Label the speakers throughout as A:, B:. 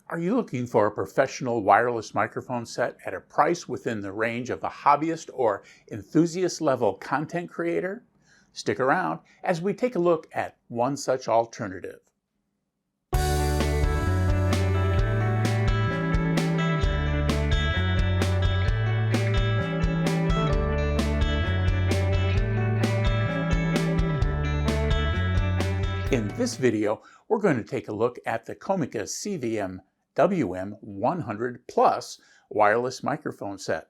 A: Are you looking for a professional wireless microphone set at a price within the range of a hobbyist or enthusiast level content creator? Stick around as we take a look at one such alternative. In this video, we're going to take a look at the Comica CVM WM100 Plus wireless microphone set.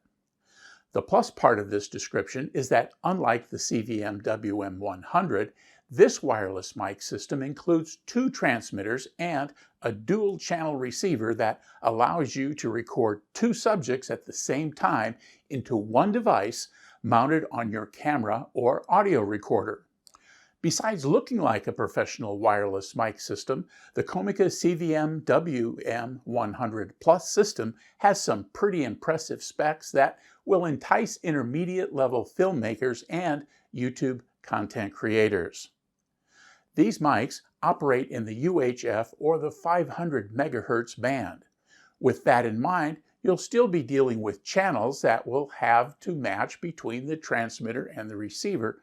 A: The plus part of this description is that unlike the CVM WM100, this wireless mic system includes two transmitters and a dual channel receiver that allows you to record two subjects at the same time into one device mounted on your camera or audio recorder. Besides looking like a professional wireless mic system, the Comica CVM WM100 Plus system has some pretty impressive specs that will entice intermediate-level filmmakers and YouTube content creators. These mics operate in the UHF or the 500 MHz band. With that in mind, you'll still be dealing with channels that will have to match between the transmitter and the receiver,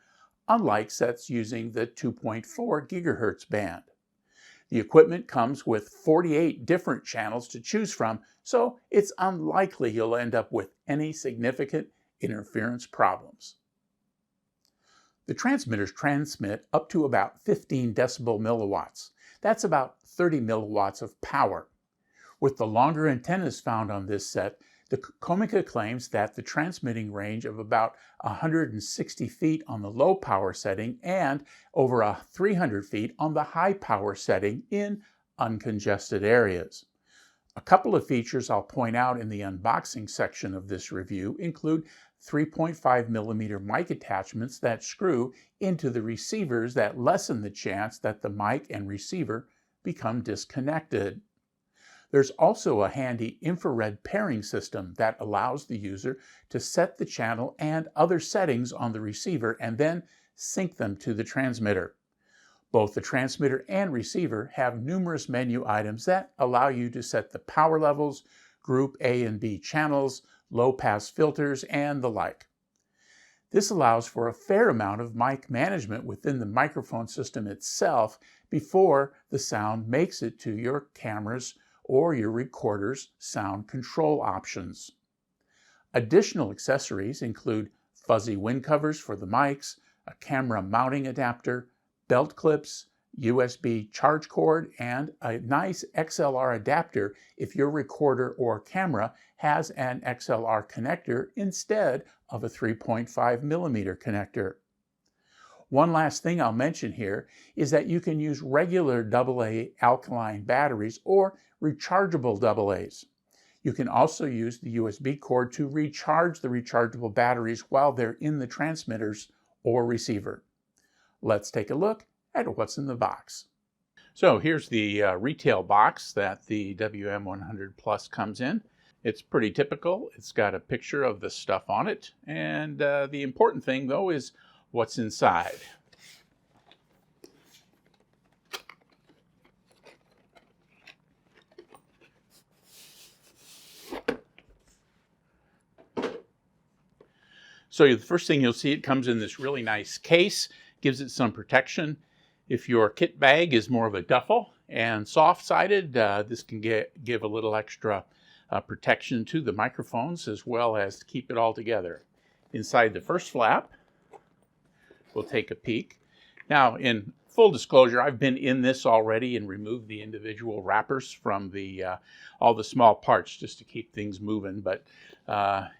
A: unlike sets using the 2.4 GHz band. The equipment comes with 48 different channels to choose from, so it's unlikely you'll end up with any significant interference problems. The transmitters transmit up to about 15 decibel milliwatts. That's about 30 milliwatts of power. With the longer antennas found on this set, the Comica claims that the transmitting range of about 160 feet on the low power setting and over 300 feet on the high power setting in uncongested areas. A couple of features I'll point out in the unboxing section of this review include 3.5 millimeter mic attachments that screw into the receivers that lessen the chance that the mic and receiver become disconnected. There's also a handy infrared pairing system that allows the user to set the channel and other settings on the receiver and then sync them to the transmitter. Both the transmitter and receiver have numerous menu items that allow you to set the power levels, group A and B channels, low-pass filters, and the like. This allows for a fair amount of mic management within the microphone system itself before the sound makes it to your cameras or your recorder's sound control options. Additional accessories include fuzzy wind covers for the mics, a camera mounting adapter, belt clips, USB charge cord, and a nice XLR adapter if your recorder or camera has an XLR connector instead of a 3.5 millimeter connector. One last thing I'll mention here is that you can use regular AA alkaline batteries or rechargeable AA's. You can also use the USB cord to recharge the rechargeable batteries while they're in the transmitters or receiver. Let's take a look at what's in the box. So here's the retail box that the WM100 Plus comes in. It's pretty typical. It's got a picture of the stuff on it, and the important thing though is what's inside. So the first thing you'll see, it comes in this really nice case, gives it some protection. If your kit bag is more of a duffel and soft-sided, this can give a little extra protection to the microphones as well as keep it all together. Inside the first flap, we'll take a peek. Now, in full disclosure, I've been in this already and removed the individual wrappers from all the small parts just to keep things moving. But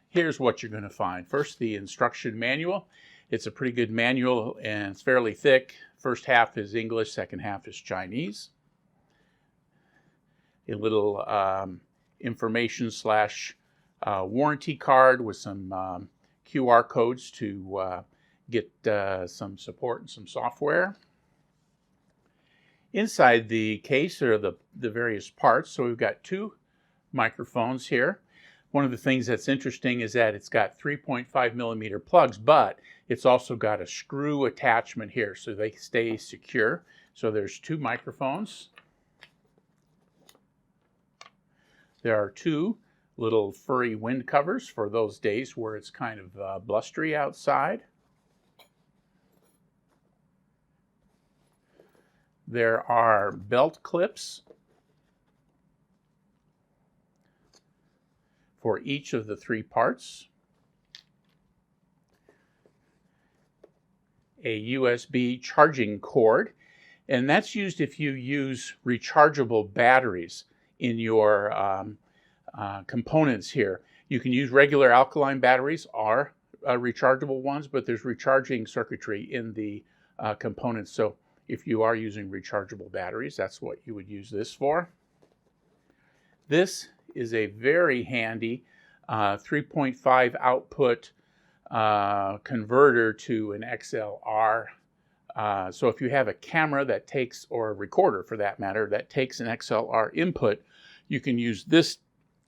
A: here's what you're going to find. First, the instruction manual. It's a pretty good manual and it's fairly thick. First half is English, second half is Chinese. A little information / warranty card with some QR codes to get some support and some software. Inside the case are the various parts. So we've got two microphones here. One of the things that's interesting is that it's got 3.5 millimeter plugs, but it's also got a screw attachment here so they stay secure. So there's two microphones. There are two little furry wind covers for those days where it's kind of blustery outside. There are belt clips for each of the three parts. A USB charging cord, and that's used if you use rechargeable batteries in your components here. You can use regular alkaline batteries or rechargeable ones, but there's recharging circuitry in the components. So if you are using rechargeable batteries, that's what you would use this for. This is a very handy 3.5 output converter to an XLR. So if you have a camera that takes, or a recorder for that matter, that takes an XLR input, you can use this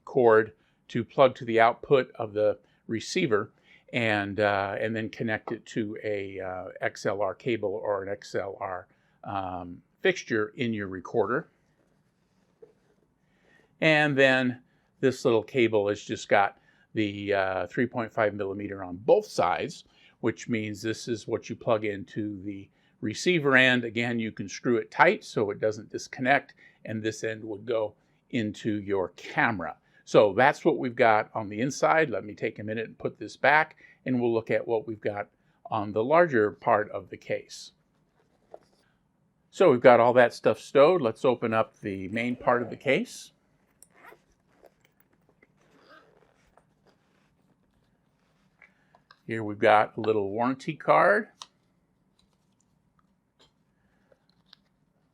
A: cord to plug to the output of the receiver and then connect it to a XLR cable or an XLR fixture in your recorder. And then this little cable has just got the 3.5 millimeter on both sides, which means this is what you plug into the receiver end. Again, you can screw it tight so it doesn't disconnect, and this end would go into your camera. So that's what we've got on the inside. Let me take a minute and put this back, and we'll look at what we've got on the larger part of the case. So we've got all that stuff stowed. Let's open up the main part of the case. Here we've got a little warranty card,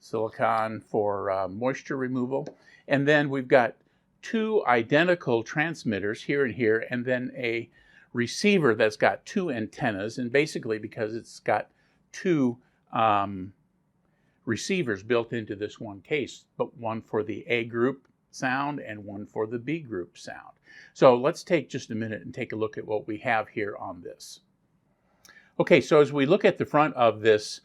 A: silicone for moisture removal, and then we've got two identical transmitters here and here, and then a receiver that's got two antennas, and basically because it's got two receivers built into this one case, but one for the A group sound and one for the B group sound. So let's take just a minute and take a look at what we have here on this. Okay, so as we look at the front of this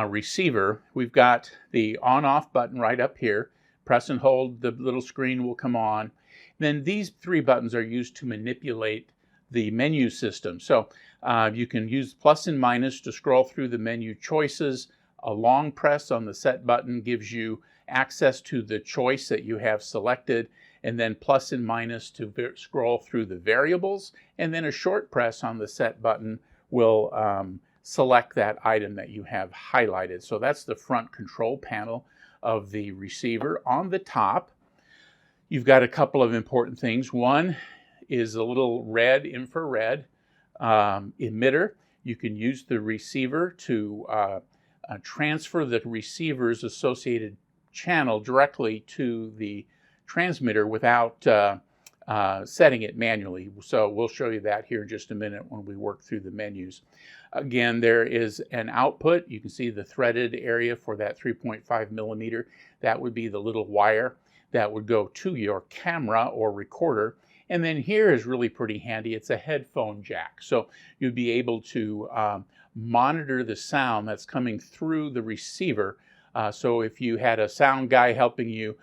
A: receiver, we've got the on-off button right up here. Press and hold, the little screen will come on. Then these three buttons are used to manipulate the menu system. So you can use plus and minus to scroll through the menu choices. A long press on the set button gives you access to the choice that you have selected, and then plus and minus to scroll through the variables, and then a short press on the set button will select that item that you have highlighted. So that's the front control panel of the receiver. On the top, you've got a couple of important things. One is a little red infrared emitter. You can use the receiver to transfer the receiver's associated channel directly to the transmitter without setting it manually. So we'll show you that here in just a minute when we work through the menus. Again, there is an output. You can see the threaded area for that 3.5 millimeter. That would be the little wire that would go to your camera or recorder. And then here is really pretty handy. It's a headphone jack. So you'd be able to monitor the sound that's coming through the receiver. So if you had a sound guy helping you,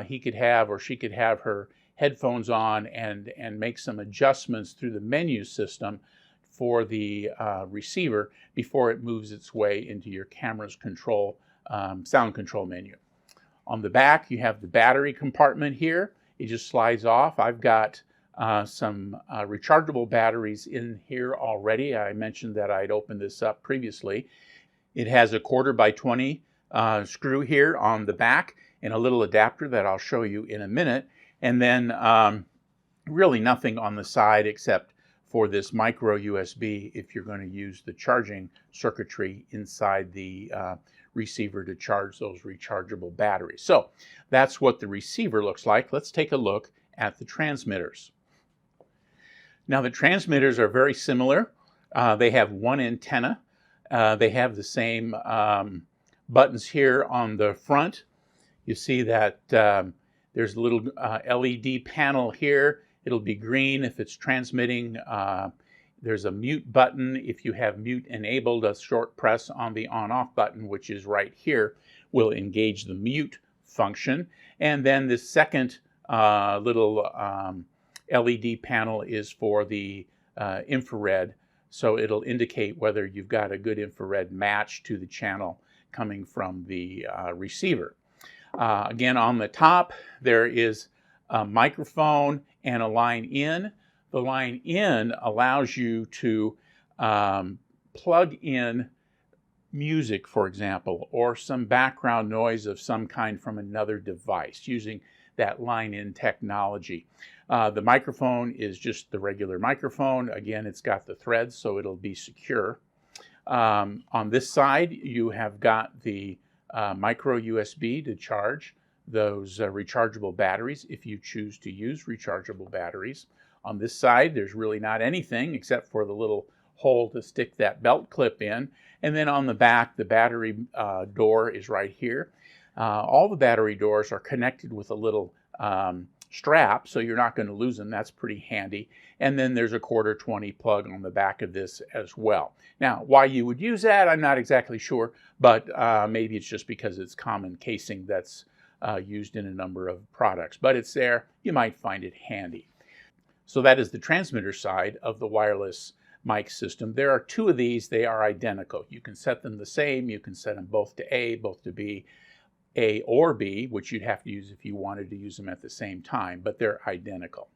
A: he could have or she could have her headphones on and make some adjustments through the menu system for the receiver before it moves its way into your camera's control, sound control menu. On the back, you have the battery compartment here. It just slides off. I've got some rechargeable batteries in here already. I mentioned that I'd opened this up previously. It has a 1/4 by 20 screw here on the back and a little adapter that I'll show you in a minute. And then really nothing on the side except for this micro USB if you're going to use the charging circuitry inside the receiver to charge those rechargeable batteries. So that's what the receiver looks like. Let's take a look at the transmitters. Now the transmitters are very similar. They have one antenna. They have the same buttons here on the front. You see that there's a little LED panel here. It'll be green if it's transmitting. There's a mute button. If you have mute enabled, a short press on the on-off button, which is right here, will engage the mute function. And then the second little LED panel is for the infrared, so it'll indicate whether you've got a good infrared match to the channel coming from the receiver. Again, on the top there is a microphone and a line in. The line in allows you to plug in music, for example, or some background noise of some kind from another device using that line in technology. The microphone is just the regular microphone. Again, it's got the threads, so it'll be secure. On this side, you have got the micro USB to charge those rechargeable batteries if you choose to use rechargeable batteries. On this side, there's really not anything except for the little hole to stick that belt clip in. And then on the back, the battery door is right here. All the battery doors are connected with a little strap, so you're not going to lose them. That's pretty handy. And then there's a 1/4-20 plug on the back of this as well. Now, why you would use that, I'm not exactly sure, but maybe it's just because it's common casing that's used in a number of products. But it's there. You might find it handy. So that is the transmitter side of the wireless mic system. There are two of these. They are identical. You can set them the same. You can set them both to A, both to B, A or B, which you'd have to use if you wanted to use them at the same time, but they're identical.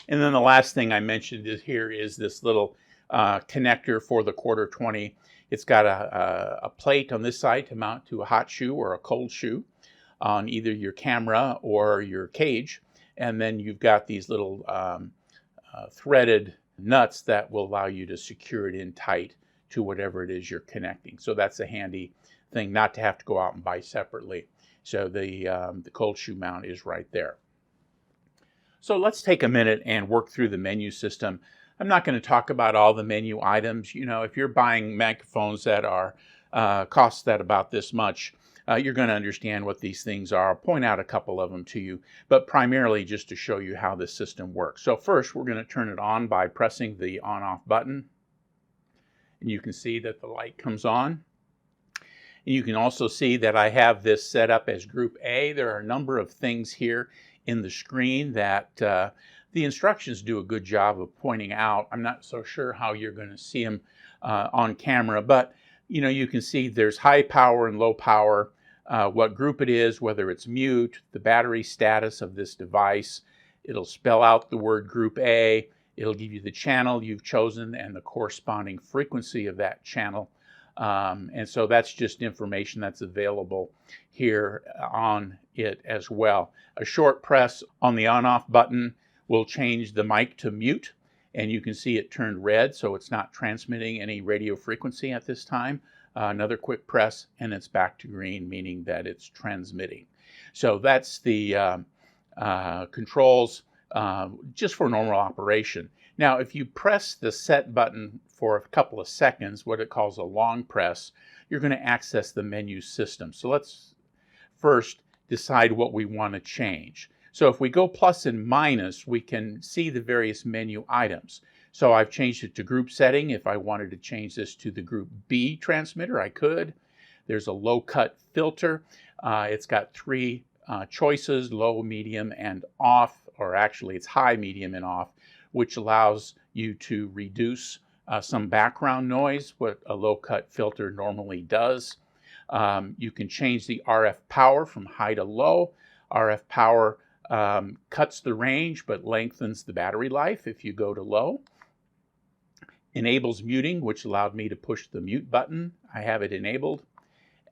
A: And then the last thing I mentioned here is this little connector for the 1/4-20. It's got a plate on this side to mount to a hot shoe or a cold shoe on either your camera or your cage. And then you've got these little threaded nuts that will allow you to secure it in tight to whatever it is you're connecting. So that's a handy thing not to have to go out and buy separately. So the cold shoe mount is right there. So let's take a minute and work through the menu system. I'm not going to talk about all the menu items. You know, if you're buying microphones that are cost that about this much, you're going to understand what these things are. I'll point out a couple of them to you, but primarily just to show you how this system works. So first, we're going to turn it on by pressing the on-off button. And you can see that the light comes on. And you can also see that I have this set up as Group A. There are a number of things here in the screen that the instructions do a good job of pointing out. I'm not so sure how you're going to see them on camera, but you know, you can see there's high power and low power, what group it is, whether it's mute, the battery status of this device. It'll spell out the word Group A. It'll give you the channel you've chosen and the corresponding frequency of that channel. And so that's just information that's available here on it as well. A short press on the on-off button will change the mic to mute. And you can see it turned red, so it's not transmitting any radio frequency at this time. Another quick press, and it's back to green, meaning that it's transmitting. So that's the controls just for normal operation. Now, if you press the set button for a couple of seconds, what it calls a long press, you're going to access the menu system. So let's first decide what we want to change. So if we go plus and minus, we can see the various menu items. So I've changed it to group setting. If I wanted to change this to the Group B transmitter, I could. There's a low cut filter. It's got three choices, low, medium, and off, or actually it's high, medium, and off, which allows you to reduce some background noise, what a low cut filter normally does. You can change the RF power from high to low. RF power cuts the range but lengthens the battery life if you go to low. Enables muting, which allowed me to push the mute button. I have it enabled.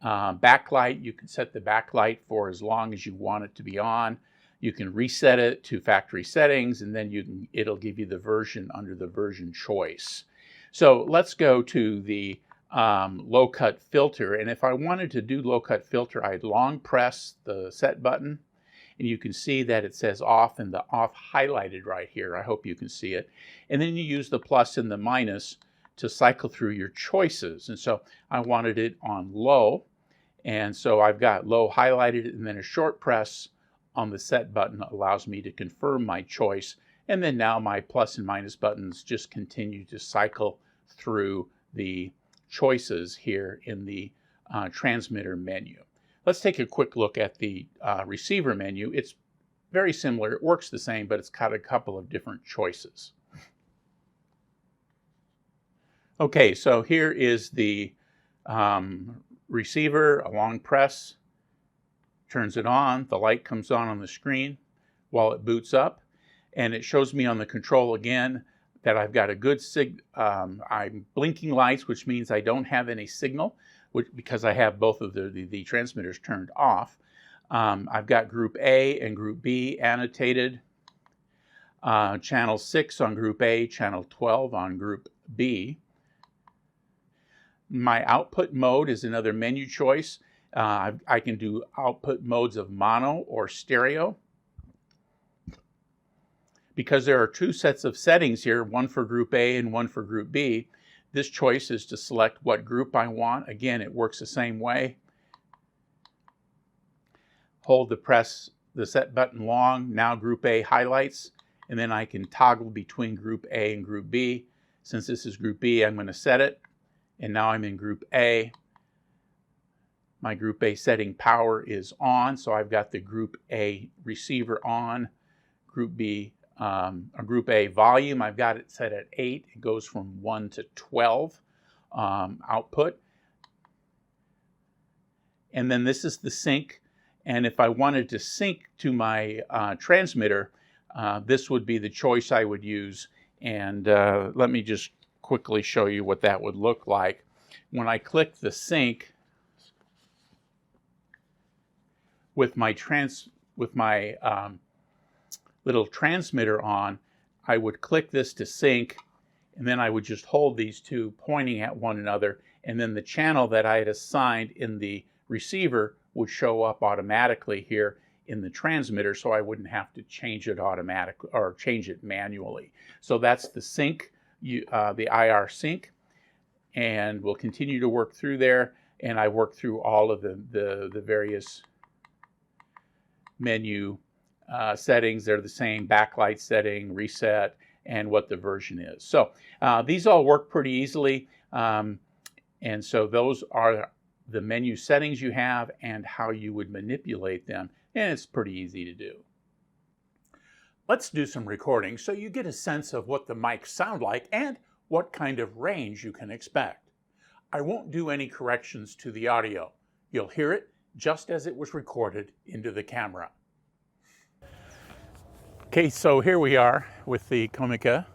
A: Backlight, you can set the backlight for as long as you want it to be on. You can reset it to factory settings, and then it'll give you the version under the version choice. So let's go to the low cut filter. And if I wanted to do low cut filter, I'd long press the set button. And you can see that it says off and the off highlighted right here. I hope you can see it. And then you use the plus and the minus to cycle through your choices. And so I wanted it on low. And so I've got low highlighted, and then a short press on the set button allows me to confirm my choice. And then now my plus and minus buttons just continue to cycle through the choices here in the transmitter menu. Let's take a quick look at the receiver menu. It's very similar. It works the same, but it's got a couple of different choices. Okay, so here is the receiver, a long press, turns it on, the light comes on the screen while it boots up, and it shows me on the control again that I've got a good I'm blinking lights, which means I don't have any signal, because I have both of the transmitters turned off. I've got group A and group B annotated. Channel 6 on group A, channel 12 on group B. My output mode is another menu choice. I can do output modes of mono or stereo. Because there are two sets of settings here, one for group A and one for group B, this choice is to select what group I want. Again, it works the same way. Hold the set button long, now group A highlights, and then I can toggle between group A and group B. Since this is group B, I'm going to set it, and now I'm in group A. My group A setting power is on, so I've got the group A receiver on. Group B, group A volume, I've got it set at 8. It goes from 1 to 12 output. And then this is the sync. And if I wanted to sync to my transmitter, this would be the choice I would use. And let me just quickly show you what that would look like. When I click the sync with my little transmitter on, I would click this to sync, and then I would just hold these two pointing at one another, and then the channel that I had assigned in the receiver would show up automatically here in the transmitter, so I wouldn't have to change it automatically or change it manually. So that's the sync, the IR sync, and we'll continue to work through there. And I work through all of the various menu settings. They're the same: backlight setting, reset, and what the version is. So these all work pretty easily. And so those are the menu settings you have and how you would manipulate them. And it's pretty easy to do. Let's do some recording so you get a sense of what the mics sound like and what kind of range you can expect. I won't do any corrections to the audio. You'll hear it just as it was recorded into the camera. Okay, so here we are with the Comica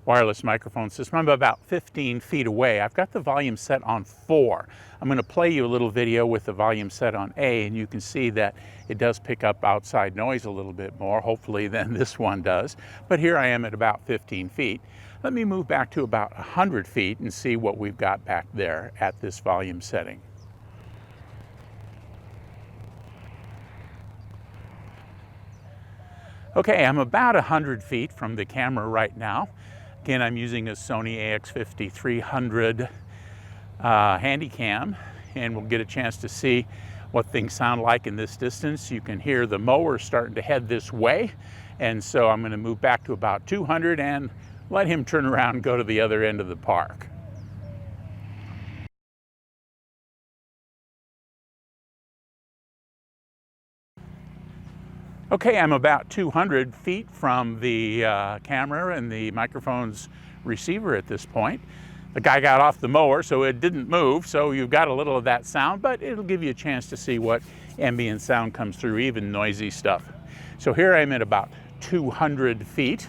A: wireless microphone system. I'm about 15 feet away. I've got the volume set on 4. I'm going to play you a little video with the volume set on A, and you can see that it does pick up outside noise a little bit more, hopefully, than this one does. But here I am at about 15 feet. Let me move back to about 100 feet and see what we've got back there at this volume setting. Okay, I'm about 100 feet from the camera right now. Again, I'm using a Sony AX5300 Handycam, and we'll get a chance to see what things sound like in this distance. You can hear the mower starting to head this way, and so I'm going to move back to about 200 and let him turn around and go to the other end of the park. Okay, I'm about 200 feet from the camera and the microphone's receiver at this point. The guy got off the mower, so it didn't move, so you've got a little of that sound, but it'll give you a chance to see what ambient sound comes through, even noisy stuff. So here I'm at about 200 feet.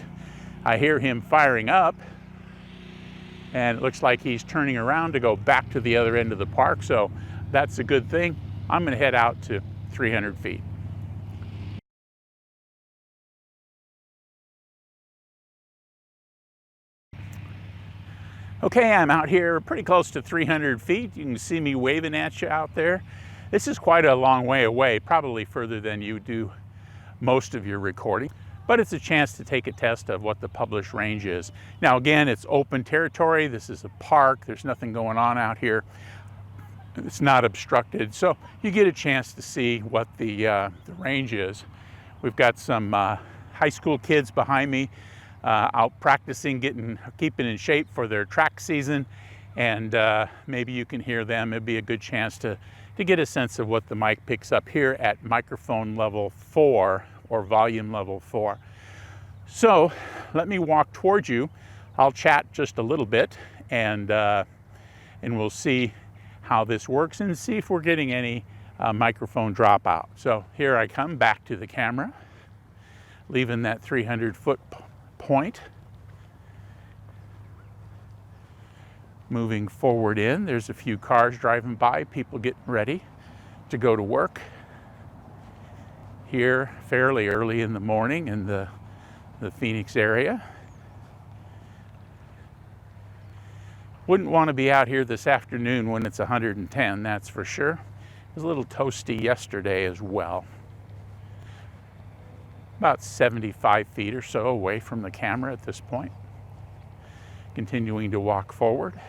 A: I hear him firing up, and it looks like he's turning around to go back to the other end of the park, so that's a good thing. I'm going to head out to 300 feet. Okay, I'm out here pretty close to 300 feet. You can see me waving at you out there. This is quite a long way away, probably further than you do most of your recording, but it's a chance to take a test of what the published range is. Now again, it's open territory. This is a park. There's nothing going on out here. It's not obstructed, so you get a chance to see what the range is. We've got some high school kids behind me out practicing, keeping in shape for their track season, and maybe you can hear them. It'd be a good chance to get a sense of what the mic picks up here at microphone level 4 or volume level 4. So let me walk towards you. I'll chat just a little bit and we'll see how this works and see if we're getting any microphone dropout. So here I come back to the camera, leaving that 300-foot point. Moving forward in, there's a few cars driving by, people getting ready to go to work. Here, fairly early in the morning in the Phoenix area. Wouldn't want to be out here this afternoon when it's 110, that's for sure. It was a little toasty yesterday as well. About 75 feet or so away from the camera at this point. Continuing to walk forward.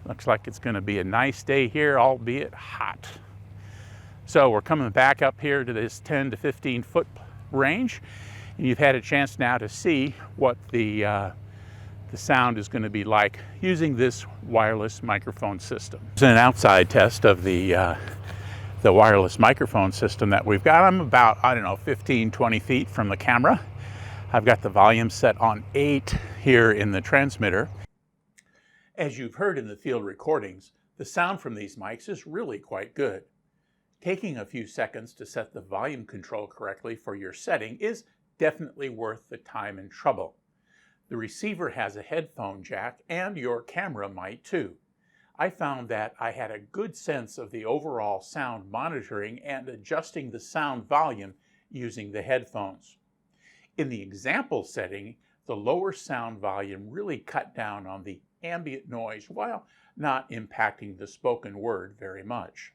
A: Looks like it's going to be a nice day here, albeit hot. So we're coming back up here to this 10 to 15 foot range, and you've had a chance now to see what the sound is going to be like using this wireless microphone system. It's an outside test of the wireless microphone system that we've got. I'm about, I don't know, 15, 20 feet from the camera. I've got the volume set on 8 here in the transmitter. As you've heard in the field recordings, the sound from these mics is really quite good. Taking a few seconds to set the volume control correctly for your setting is definitely worth the time and trouble. The receiver has a headphone jack, and your camera might too. I found that I had a good sense of the overall sound monitoring and adjusting the sound volume using the headphones. In the example setting, the lower sound volume really cut down on the ambient noise while not impacting the spoken word very much.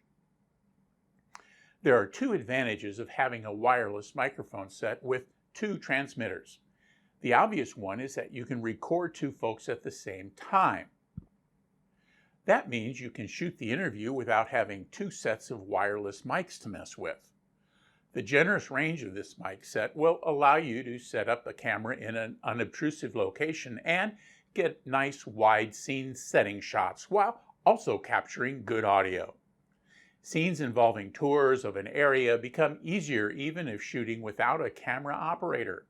A: There are 2 advantages of having a wireless microphone set with 2 transmitters. The obvious one is that you can record 2 folks at the same time. That means you can shoot the interview without having 2 sets of wireless mics to mess with. The generous range of this mic set will allow you to set up a camera in an unobtrusive location and get nice wide scene setting shots while also capturing good audio. Scenes involving tours of an area become easier even if shooting without a camera operator.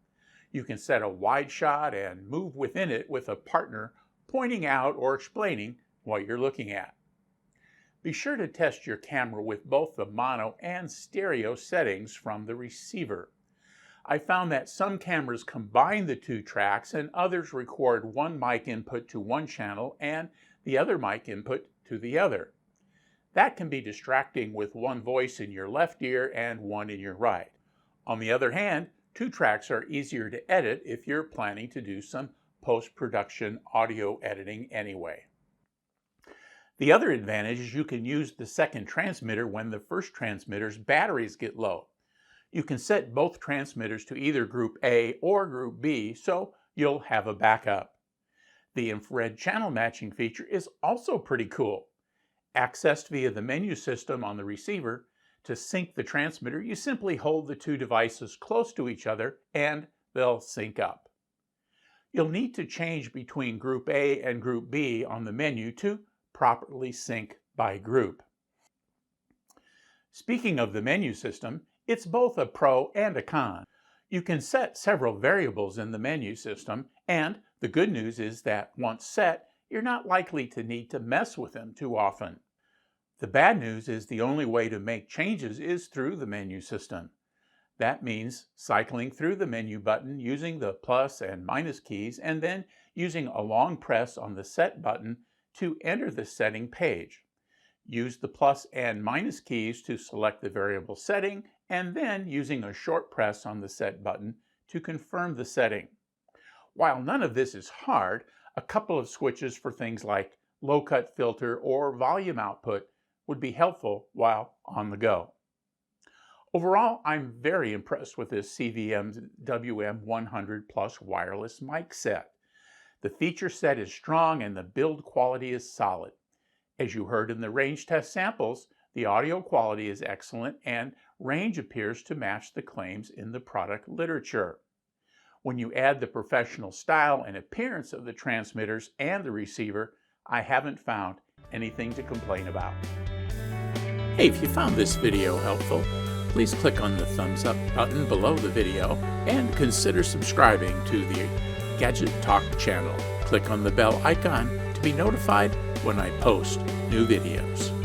A: You can set a wide shot and move within it with a partner pointing out or explaining what you're looking at. Be sure to test your camera with both the mono and stereo settings from the receiver. I found that some cameras combine the 2 tracks and others record one mic input to one channel and the other mic input to the other. That can be distracting with one voice in your left ear and one in your right. On the other hand, 2 tracks are easier to edit if you're planning to do some post-production audio editing anyway. The other advantage is you can use the second transmitter when the first transmitter's batteries get low. You can set both transmitters to either Group A or Group B, so you'll have a backup. The infrared channel matching feature is also pretty cool. Accessed via the menu system on the receiver, to sync the transmitter, you simply hold the 2 devices close to each other and they'll sync up. You'll need to change between Group A and Group B on the menu to properly sync by group. Speaking of the menu system, it's both a pro and a con. You can set several variables in the menu system, and the good news is that once set, you're not likely to need to mess with them too often. The bad news is the only way to make changes is through the menu system. That means cycling through the menu button using the plus and minus keys and then using a long press on the set button to enter the setting page. Use the plus and minus keys to select the variable setting and then using a short press on the set button to confirm the setting. While none of this is hard, a couple of switches for things like low cut filter or volume output would be helpful while on the go. Overall, I'm very impressed with this CVM WM100 Plus wireless mic set. The feature set is strong and the build quality is solid. As you heard in the range test samples, the audio quality is excellent and range appears to match the claims in the product literature. When you add the professional style and appearance of the transmitters and the receiver, I haven't found anything to complain about. Hey, if you found this video helpful, please click on the thumbs up button below the video and consider subscribing to the Gadget Talk channel. Click on the bell icon to be notified when I post new videos.